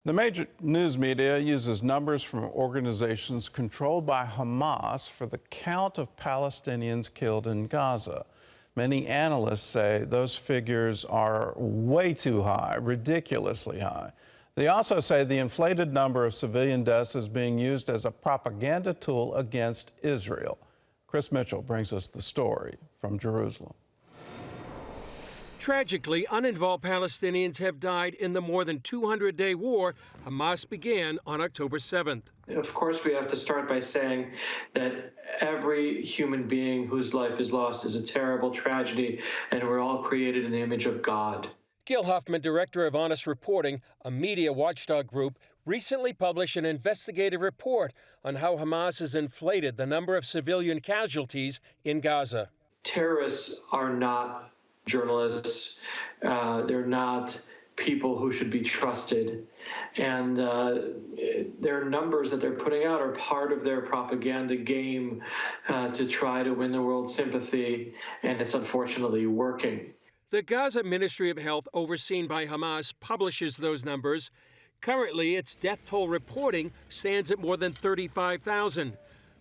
The major news media uses numbers from organizations controlled by Hamas for the count of Palestinians killed in Gaza. Many analysts say those figures are way too high, ridiculously high. They also say the inflated number of civilian deaths is being used as a propaganda tool against Israel. Chris Mitchell brings us the story from Jerusalem. Tragically, uninvolved Palestinians have died in the more than 200-day war Hamas began on October 7th. Of course, we have to start by saying that every human being whose life is lost is a terrible tragedy, and we're all created in the image of God. Gil Hoffman, director of Honest Reporting, a media watchdog group, recently published an investigative report on how Hamas has inflated the number of civilian casualties in Gaza. Terrorists are not journalists. They're not people who should be trusted. And their numbers that they're putting out are part of their propaganda game to try to win the world's sympathy, and it's unfortunately working. The Gaza Ministry of Health, overseen by Hamas, publishes those numbers. Currently, its death toll reporting stands at more than 35,000.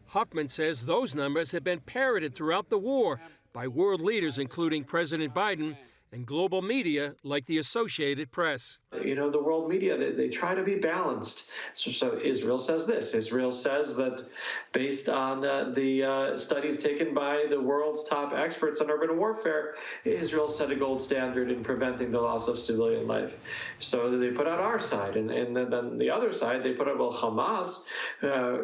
Hoffman says those numbers have been parroted throughout the war by world leaders, including President Biden, and global media like the Associated Press. You know, the world media, they try to be balanced. So Israel says this. Israel says that based on the studies taken by the world's top experts on urban warfare, Israel set a gold standard in preventing the loss of civilian life. So they put out our side. And then the other side, they put out, well, Hamas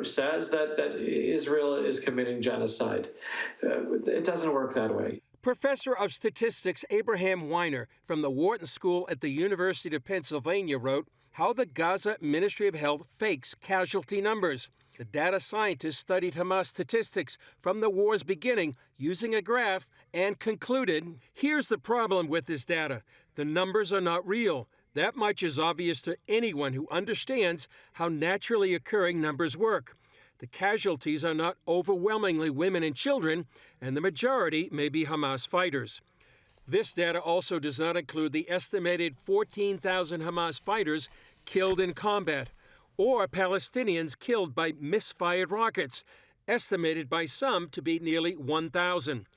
says that Israel is committing genocide. It doesn't work that way. Professor of Statistics Abraham Weiner from the Wharton School at the University of Pennsylvania wrote how the Gaza Ministry of Health fakes casualty numbers. The data scientist studied Hamas statistics from the war's beginning using a graph and concluded, here's the problem with this data. The numbers are not real. That much is obvious to anyone who understands how naturally occurring numbers work. The casualties are not overwhelmingly women and children, and the majority may be Hamas fighters. This data also does not include the estimated 14,000 Hamas fighters killed in combat, or Palestinians killed by misfired rockets, estimated by some to be nearly 1,000.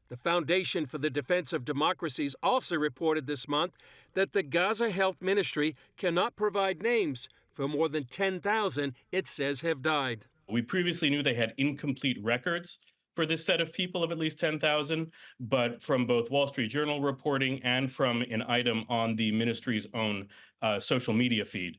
The Foundation for the Defense of Democracies also reported this month that the Gaza Health Ministry cannot provide names for more than 10,000 it says have died. We previously knew they had incomplete records for this set of people of at least 10,000, but from both Wall Street Journal reporting and from an item on the ministry's own social media feed,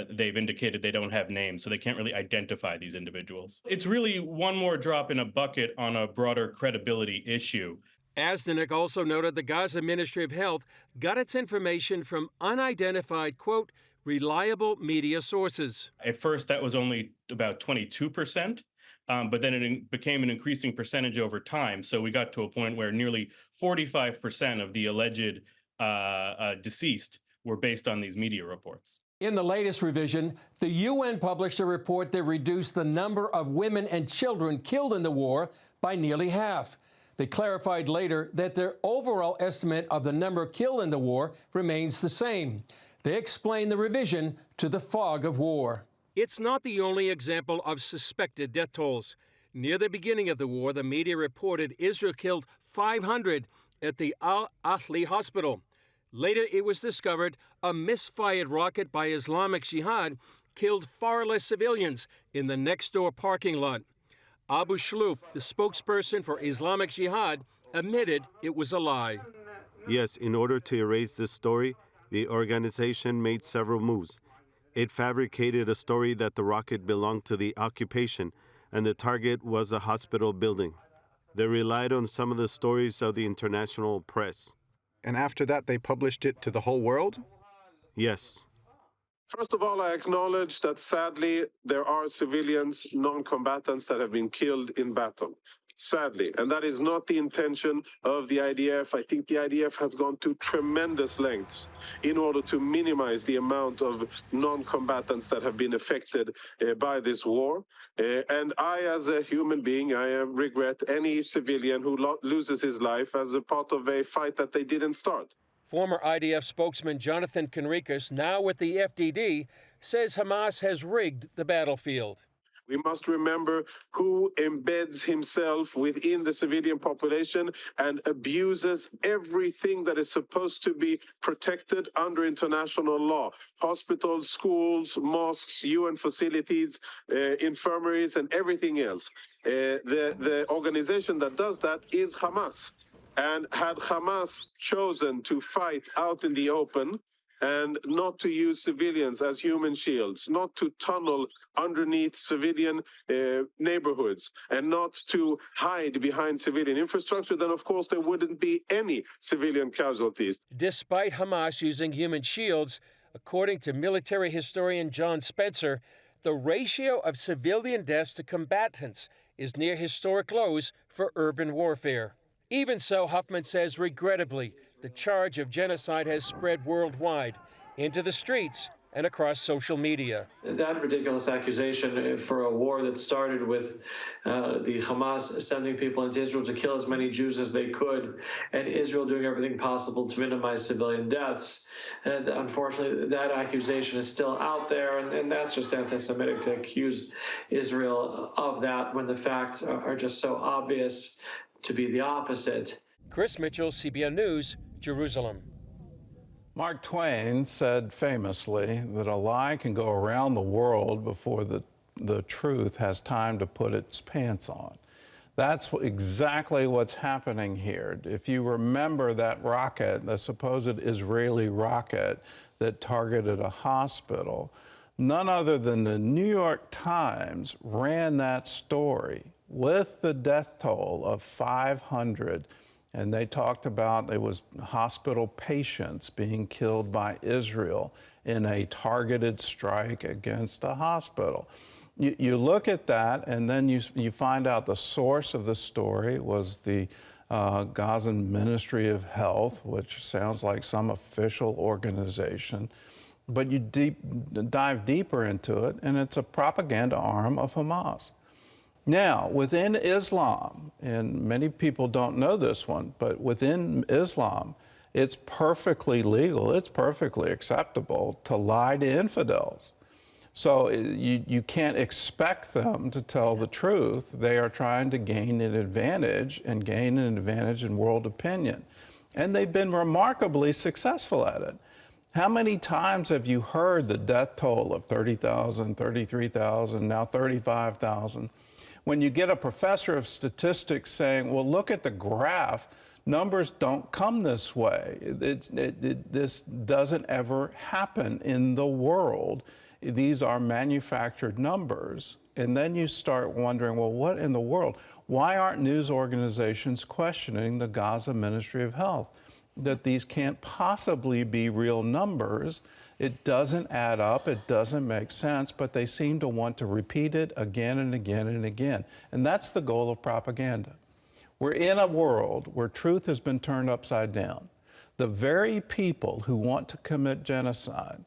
they've indicated they don't have names, so they can't really identify these individuals. It's really one more drop in a bucket on a broader credibility issue. Asdanik also noted the Gaza Ministry of Health got its information from unidentified, quote, reliable media sources. At first, that was only about 22%, but then it became an increasing percentage over time. So we got to a point where nearly 45% of the alleged deceased were based on these media reports. In the latest revision, the UN published a report that reduced the number of women and children killed in the war by nearly half. They clarified later that their overall estimate of the number killed in the war remains the same. They explain the revision to the fog of war. It's not the only example of suspected death tolls. Near the beginning of the war, the media reported Israel killed 500 at the Al-Ahli hospital. Later, it was discovered a misfired rocket by Islamic Jihad killed far less civilians in the next-door parking lot. Abu Shlouf, the spokesperson for Islamic Jihad, admitted it was a lie. Yes, in order to erase this story, the organization made several moves. It fabricated a story that the rocket belonged to the occupation and the target was a hospital building. They relied on some of the stories of the international press. And after that, they published it to the whole world? Yes. First of all, I acknowledge that sadly, there are civilians, non-combatants that have been killed in battle. Sadly, and that is not the intention of the IDF. I think the IDF has gone to tremendous lengths in order to minimize the amount of non-combatants that have been affected by this war. And I, as a human being, I regret any civilian who loses his life as a part of a fight that they didn't start. Former IDF spokesman Jonathan Conricus, now with the FDD, says Hamas has rigged the battlefield. We must remember who embeds himself within the civilian population and abuses everything that is supposed to be protected under international law. Hospitals, schools, mosques, UN facilities, infirmaries, and everything else. The organization that does that is Hamas. And had Hamas chosen to fight out in the open, and not to use civilians as human shields, not to tunnel underneath civilian neighborhoods, and not to hide behind civilian infrastructure, then of course there wouldn't be any civilian casualties. Despite Hamas using human shields, according to military historian John Spencer, the ratio of civilian deaths to combatants is near historic lows for urban warfare. Even so, Hoffman says, regrettably, the charge of genocide has spread worldwide into the streets and across social media. That ridiculous accusation for a war that started with the Hamas sending people into Israel to kill as many Jews as they could, and Israel doing everything possible to minimize civilian deaths. And unfortunately, that accusation is still out there, and that's just anti-Semitic to accuse Israel of that when the facts are just so obvious to be the opposite. Chris Mitchell, CBN News, Jerusalem. Mark Twain said famously that a lie can go around the world before the truth has time to put its pants on. That's exactly what's happening here. If you remember that rocket, the supposed Israeli rocket that targeted a hospital, none other than the New York Times ran that story with the death toll of 500. And they talked about there was hospital patients being killed by Israel in a targeted strike against a hospital. You look at that, and then you find out the source of the story was the Gaza Ministry of Health, which sounds like some official organization. But you dive deeper into it, and it's a propaganda arm of Hamas. Now, within Islam, and many people don't know this one, but within Islam, it's perfectly legal, it's perfectly acceptable to lie to infidels. So you can't expect them to tell the truth. They are trying to gain an advantage in world opinion. And they've been remarkably successful at it. How many times have you heard the death toll of 30,000, 33,000, now 35,000? When you get a professor of statistics saying, well, look at the graph, numbers don't come this way. This doesn't ever happen in the world. These are manufactured numbers. And then you start wondering, well, what in the world? Why aren't news organizations questioning the Gaza Ministry of Health? That these can't possibly be real numbers. It doesn't add up, it doesn't make sense, but they seem to want to repeat it again and again and again. And that's the goal of propaganda. We're in a world where truth has been turned upside down. The very people who want to commit genocide,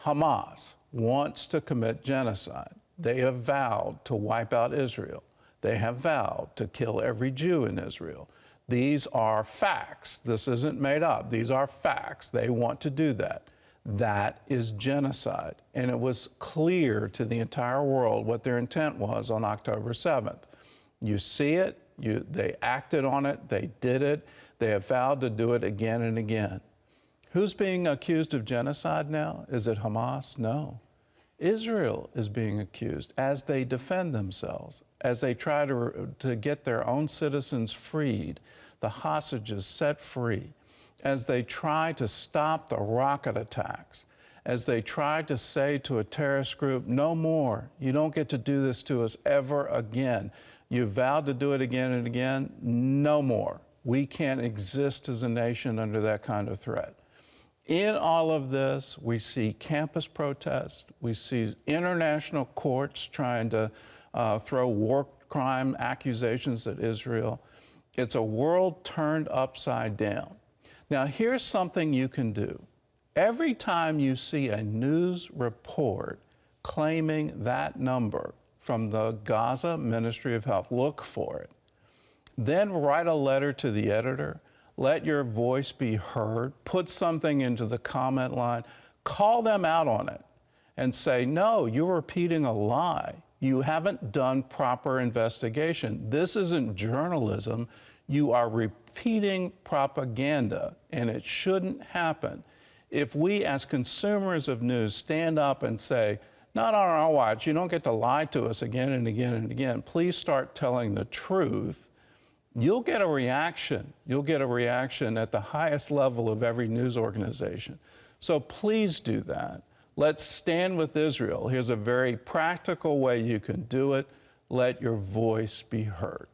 Hamas wants to commit genocide. They have vowed to wipe out Israel. They have vowed to kill every Jew in Israel. These are facts. This isn't made up. These are facts. They want to do that. That is genocide. And it was clear to the entire world what their intent was on October 7th. You see it, they acted on it, they did it, they have vowed to do it again and again. Who's being accused of genocide now? Is it Hamas? No. Israel is being accused as they defend themselves, as they try to get their own citizens freed, the hostages set free, as they try to stop the rocket attacks, as they try to say to a terrorist group, no more, you don't get to do this to us ever again. You vowed to do it again and again, no more. We can't exist as a nation under that kind of threat. In all of this, we see campus protests, we see international courts trying to throw war crime accusations at Israel. It's a world turned upside down. Now, here's something you can do. Every time you see a news report claiming that number from the Gaza Ministry of Health, look for it. Then write a letter to the editor. Let your voice be heard. Put something into the comment line. Call them out on it. and say, no, you're repeating a lie. You haven't done proper investigation. This isn't journalism. You are repeating propaganda, and it shouldn't happen. If we, as consumers of news, stand up and say, not on our watch, you don't get to lie to us again and again and again, please start telling the truth, you'll get a reaction. You'll get a reaction at the highest level of every news organization. So please do that. Let's stand with Israel. Here's a very practical way you can do it. Let your voice be heard.